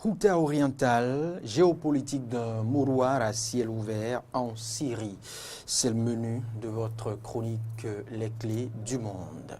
Ghouta orientale, géopolitique d'un mouroir à ciel ouvert en Syrie. C'est le menu de votre chronique Les clés du monde.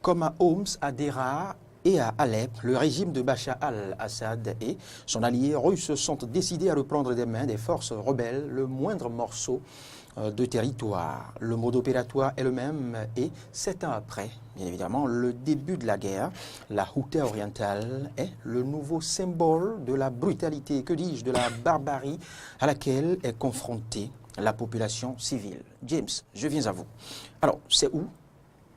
Comme à Homs, à Deraa et à Alep, le régime de Bachar al-Assad et son allié russe sont décidés à reprendre des mains des forces rebelles le moindre morceau de territoire. Le mode opératoire est le même et 7 ans après, bien évidemment, le début de la guerre, la Ghouta orientale est le nouveau symbole de la brutalité, que dis-je, de la barbarie à laquelle est confrontée la population civile. James, je viens à vous. Alors, c'est où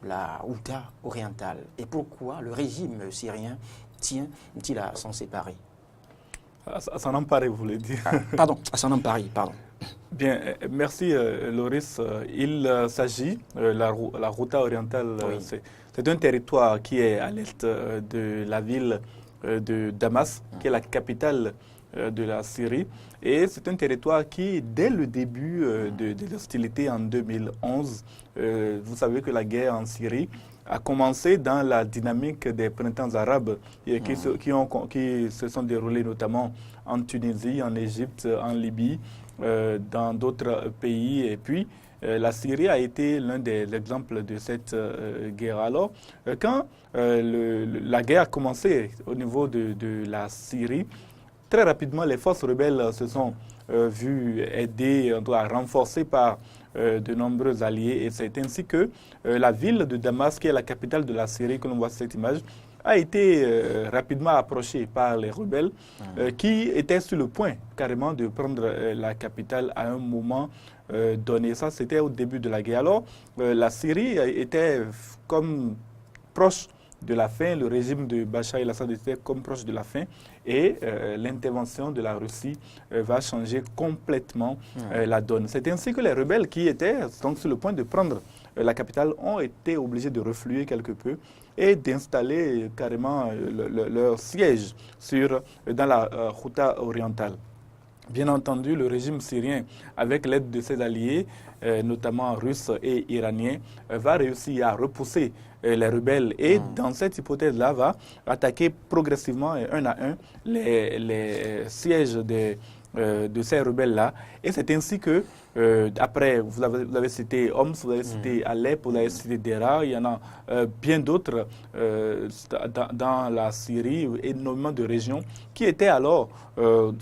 la Ghouta orientale et pourquoi le régime syrien tient-il à s'en séparer? À s'en emparer, vous voulez dire. Pardon, à s'en emparer, pardon. Bien, merci Loris. Il s'agit, la Ghouta orientale, Oui. c'est un territoire qui est à l'est de la ville de Damas, qui est la capitale de la Syrie. Et c'est un territoire qui, dès le début de l'hostilité en 2011, vous savez que la guerre en Syrie a commencé dans la dynamique des printemps arabes qui se sont déroulés notamment en Tunisie, en Égypte, en Libye, dans d'autres pays. Et puis, la Syrie a été l'un des exemples de cette guerre. Alors, quand la guerre a commencé au niveau de la Syrie, très rapidement, les forces rebelles se sont vues aidées, renforcées par de nombreux alliés. Et c'est ainsi que la ville de Damas, qui est la capitale de la Syrie, que l'on voit sur cette image, a été rapidement approchée par les rebelles qui étaient sur le point carrément de prendre la capitale à un moment donné. Ça, c'était au début de la guerre. Alors, la Syrie était comme proche de la fin, le régime de Bachar el-Assad était comme proche de la fin et l'intervention de la Russie va changer complètement la donne. C'est ainsi que les rebelles qui étaient donc sur le point de prendre la capitale ont été obligés de refluer quelque peu et d'installer carrément leur siège dans la Ghouta orientale. Bien entendu, le régime syrien, avec l'aide de ses alliés, notamment russes et iraniens, va réussir à repousser les rebelles et dans cette hypothèse-là, va attaquer progressivement un à un les sièges de ces rebelles-là. Et c'est ainsi que, après, vous avez cité Homs, vous avez cité Alep, vous avez cité Deraa, il y en a bien d'autres dans la Syrie, énormément de régions qui étaient alors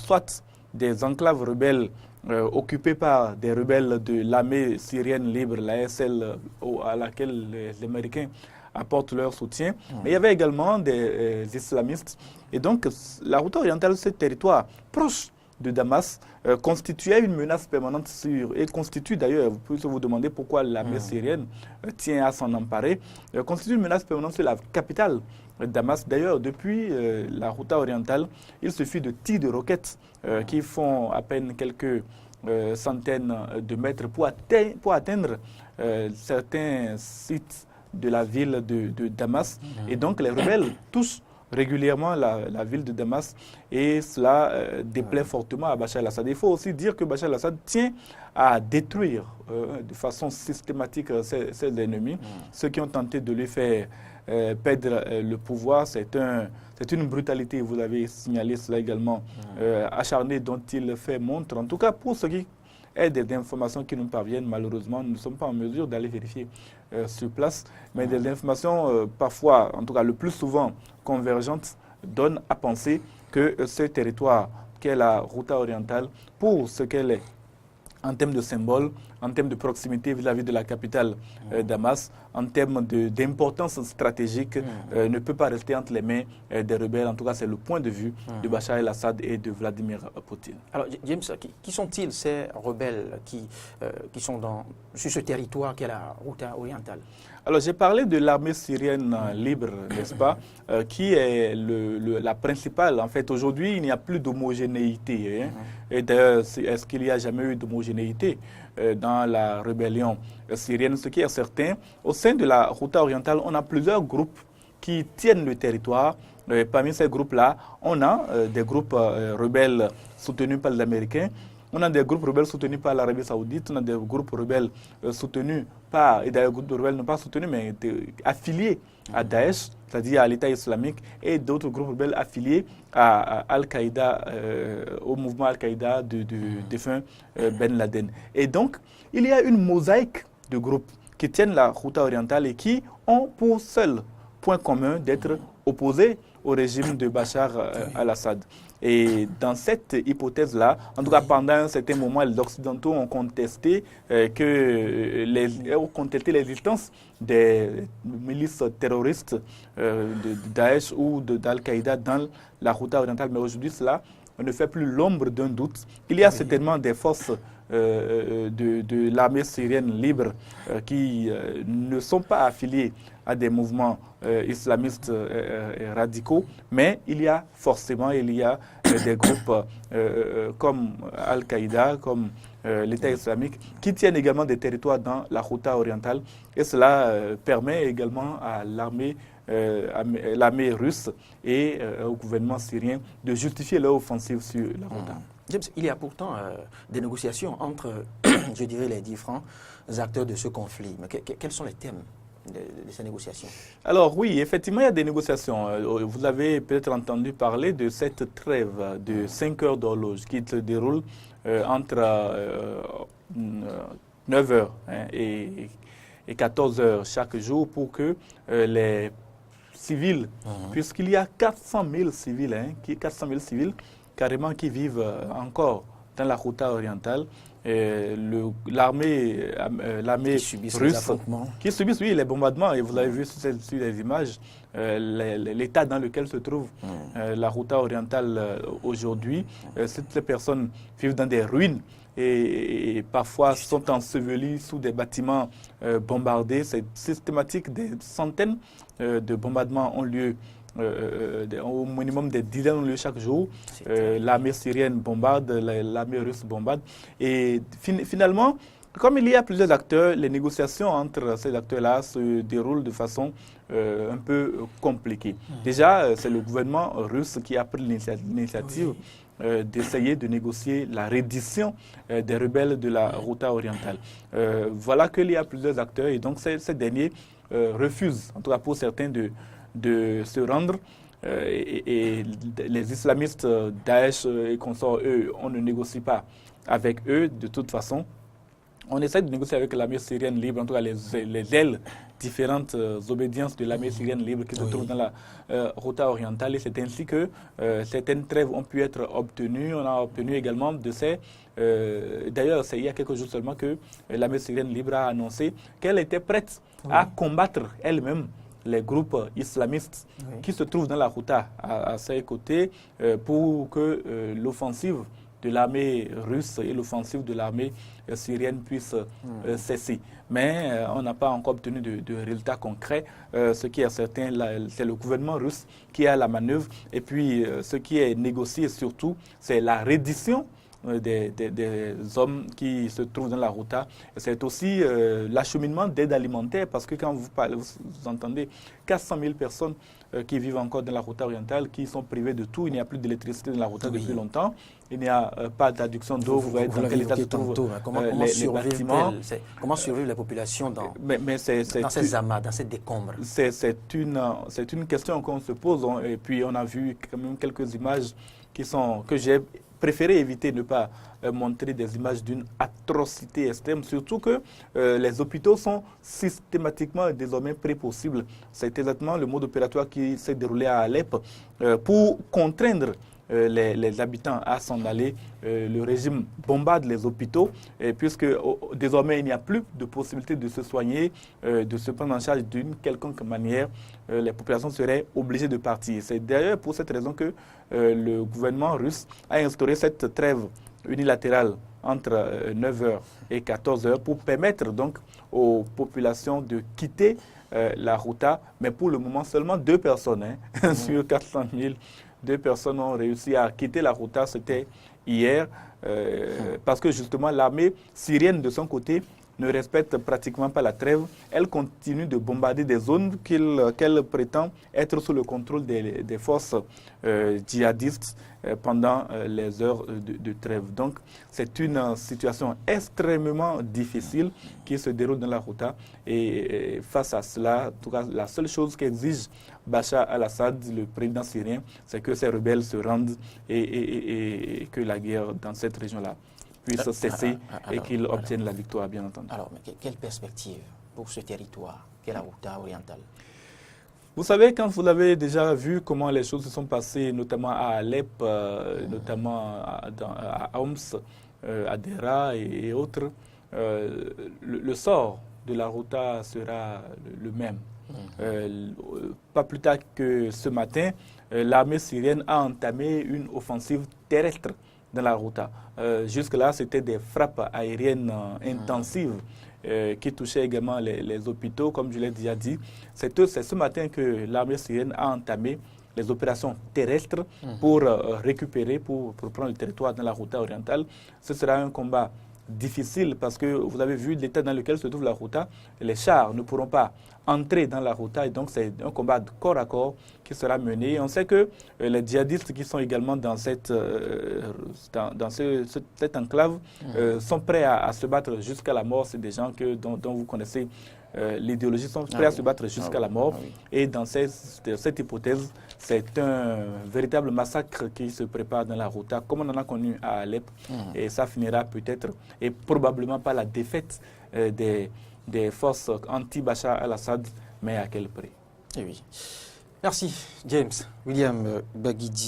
soit des enclaves rebelles occupées par des rebelles de l'armée syrienne libre, la SL, à laquelle les Américains apportent leur soutien. Mais il y avait également des islamistes. Et donc, la Ghouta orientale, ce territoire proche de Damas, constituait une menace permanente et constitue d'ailleurs, vous pouvez vous demander pourquoi l'armée syrienne tient à s'en emparer, constitue une menace permanente sur la capitale Damas. D'ailleurs, depuis la Ghouta orientale, il suffit de tirs de roquettes qui font à peine quelques centaines de mètres pour atteindre certains sites de la ville de Damas. Et donc, les rebelles touchent régulièrement la ville de Damas et cela déplaît fortement à Bachar el-Assad. Il faut aussi dire que Bachar el-Assad tient à détruire de façon systématique ses ennemis, ceux qui ont tenté de lui faire perdre le pouvoir. C'est une brutalité, vous l'avez signalé cela également, acharnée dont il fait montre. En tout cas, pour ce qui est des informations qui nous parviennent, malheureusement, nous ne sommes pas en mesure d'aller vérifier sur place, mais des informations parfois, en tout cas le plus souvent convergentes, donnent à penser que ce territoire qu'est la Ghouta orientale, pour ce qu'elle est en termes de symbole, en termes de proximité vis-à-vis de la capitale Damas, en termes d'importance stratégique, ne peut pas rester entre les mains des rebelles. En tout cas, c'est le point de vue de Bachar el-Assad et de Vladimir Poutine. Alors, James, qui sont-ils ces rebelles qui sont sur ce territoire qu'est la Ghouta orientale? Alors, j'ai parlé de l'armée syrienne libre, n'est-ce pas, qui est la principale. En fait, aujourd'hui, il n'y a plus d'homogénéité. Et d'ailleurs, est-ce qu'il n'y a jamais eu d'homogénéité dans la rébellion syrienne? Ce qui est certain, au sein de la Ghouta orientale, on a plusieurs groupes qui tiennent le territoire. Parmi ces groupes-là, on a des groupes rebelles soutenus par les Américains. On a des groupes rebelles soutenus par l'Arabie saoudite, on a des groupes rebelles soutenus pas, et d'ailleurs, les groupes rebelles n'ont pas soutenu, mais affiliés à Daesh, c'est-à-dire à l'État islamique, et d'autres groupes rebelles affiliés à Al-Qaïda, au mouvement Al-Qaïda du défunt Ben Laden. Et donc, il y a une mosaïque de groupes qui tiennent la Ghouta orientale et qui ont pour seul point commun d'être opposés au régime de Bachar al-Assad. Et dans cette hypothèse-là, en tout cas pendant un certain moment, les Occidentaux ont contesté l'existence des milices terroristes de Daesh ou d'Al-Qaïda dans la Ghouta orientale. Mais aujourd'hui, cela ne fait plus l'ombre d'un doute. Il y a certainement des forces de l'armée syrienne libre qui ne sont pas affiliées à des mouvements islamistes radicaux, mais il y a forcément des groupes comme Al-Qaïda, comme l'État islamique, qui tiennent également des territoires dans la Ghouta orientale. Et cela permet également à l'armée russe et au gouvernement syrien de justifier leur offensive sur la Ghouta. James, il y a pourtant des négociations entre, je dirais, les différents acteurs de ce conflit. Mais quels sont les thèmes de ces négociations? Alors oui, effectivement, il y a des négociations. Vous avez peut-être entendu parler de cette trêve de 5 heures d'horloge qui se déroule entre 9 heures et 14 heures chaque jour pour que les civils, puisqu'il y a 400 000 civils, 400 000 civils carrément qui vivent encore dans la Ghouta orientale, l'armée russe qui subissent les bombardements, et vous avez vu sur les images l'état dans lequel se trouve la Ghouta orientale aujourd'hui. Ces personnes vivent dans des ruines et parfois sont ensevelies sous des bâtiments bombardés. C'est systématique, des centaines de bombardements ont lieu. Au minimum des dizaines ont lieu chaque jour. L'armée syrienne bombarde, l'armée russe bombarde. Et finalement, comme il y a plusieurs acteurs, les négociations entre ces acteurs-là se déroulent de façon un peu compliquée. Déjà, c'est le gouvernement russe qui a pris l'initiative d'essayer de négocier la reddition des rebelles de la Ghouta orientale. Voilà qu'il y a plusieurs acteurs et donc ces derniers refusent, en tout cas pour certains, de se rendre et les islamistes Daesh et consorts, eux, on ne négocie pas avec eux de toute façon. On essaie de négocier avec l'armée syrienne libre, en tout cas les ailes, différentes obédiences de l'armée syrienne libre qui se trouvent dans la Ghouta orientale. Et c'est ainsi que certaines trêves ont pu être obtenues. On a obtenu également de ces... D'ailleurs, c'est il y a quelques jours seulement que l'armée syrienne libre a annoncé qu'elle était prête à combattre elle-même les groupes islamistes qui se trouvent dans la Ghouta à ses côtés pour que l'offensive de l'armée russe et l'offensive de l'armée syrienne puissent cesser. Mais on n'a pas encore obtenu de résultats concrets. Ce qui est certain, c'est le gouvernement russe qui a la manœuvre. Et puis, ce qui est négocié surtout, c'est la reddition des hommes qui se trouvent dans la Ghouta. C'est aussi l'acheminement d'aide alimentaire, parce que quand vous entendez 400 000 personnes qui vivent encore dans la Ghouta orientale, qui sont privées de tout. Il n'y a plus d'électricité dans la Ghouta depuis longtemps. Il n'y a pas d'adduction d'eau. Vous voyez dans quel état se trouvent les bâtiments. Comment survivent les populations dans ces amas, dans ces décombres? C'est une question qu'on se pose. Et puis on a vu quand même quelques images que j'ai préféré éviter de ne pas montrer des images d'une atrocité extrême, surtout que les hôpitaux sont systématiquement désormais pré-possibles. C'est exactement le mode opératoire qui s'est déroulé à Alep pour contraindre les habitants à s'en aller. Le régime bombarde les hôpitaux puisque désormais il n'y a plus de possibilité de se soigner, de se prendre en charge d'une quelconque manière. Les populations seraient obligées de partir. C'est d'ailleurs pour cette raison que le gouvernement russe a instauré cette trêve unilatérale entre 9h et 14h pour permettre donc aux populations de quitter la Ghouta, mais pour le moment seulement 2 personnes sur 400 000. 2 personnes ont réussi à quitter la Ghouta, c'était hier, parce que justement l'armée syrienne de son côté ne respecte pratiquement pas la trêve. Elle continue de bombarder des zones qu'elle prétend être sous le contrôle des forces djihadistes pendant les heures de trêve. Donc, c'est une situation extrêmement difficile qui se déroule dans la Ghouta. Et face à cela, en tout cas, la seule chose qu'exige Bachar al-Assad, le président syrien, c'est que ces rebelles se rendent et que la guerre dans cette région-là puisse cesser et qu'il obtienne la victoire, bien entendu. Alors, mais quelle perspective pour ce territoire qu'est la Ghouta orientale? Vous savez, quand vous avez déjà vu comment les choses se sont passées, notamment à Alep, notamment à Homs, à Dera et autres, le sort de la Ghouta sera le même. Pas plus tard que ce matin, l'armée syrienne a entamé une offensive terrestre dans la Ghouta. Jusque-là, c'était des frappes aériennes intensives qui touchaient également les hôpitaux, comme je l'ai déjà dit. C'est ce matin que l'armée syrienne a entamé les opérations terrestres pour récupérer, pour prendre le territoire dans la Ghouta orientale. Ce sera un combat difficile parce que vous avez vu l'état dans lequel se trouve la Ghouta. Les chars ne pourront pas entrer dans la Ghouta et donc c'est un combat de corps à corps qui sera mené. Et on sait que les djihadistes qui sont également dans cette enclave sont prêts à se battre jusqu'à la mort. C'est des gens dont vous connaissez l'idéologie, sont prêts à se battre jusqu'à la mort. Et dans cette hypothèse, c'est un véritable massacre qui se prépare dans la Ghouta, comme on en a connu à Alep. Et ça finira peut-être et probablement par la défaite des forces anti-Bachar al-Assad, mais à quel prix? Eh oui. Merci, James. William Baguidi.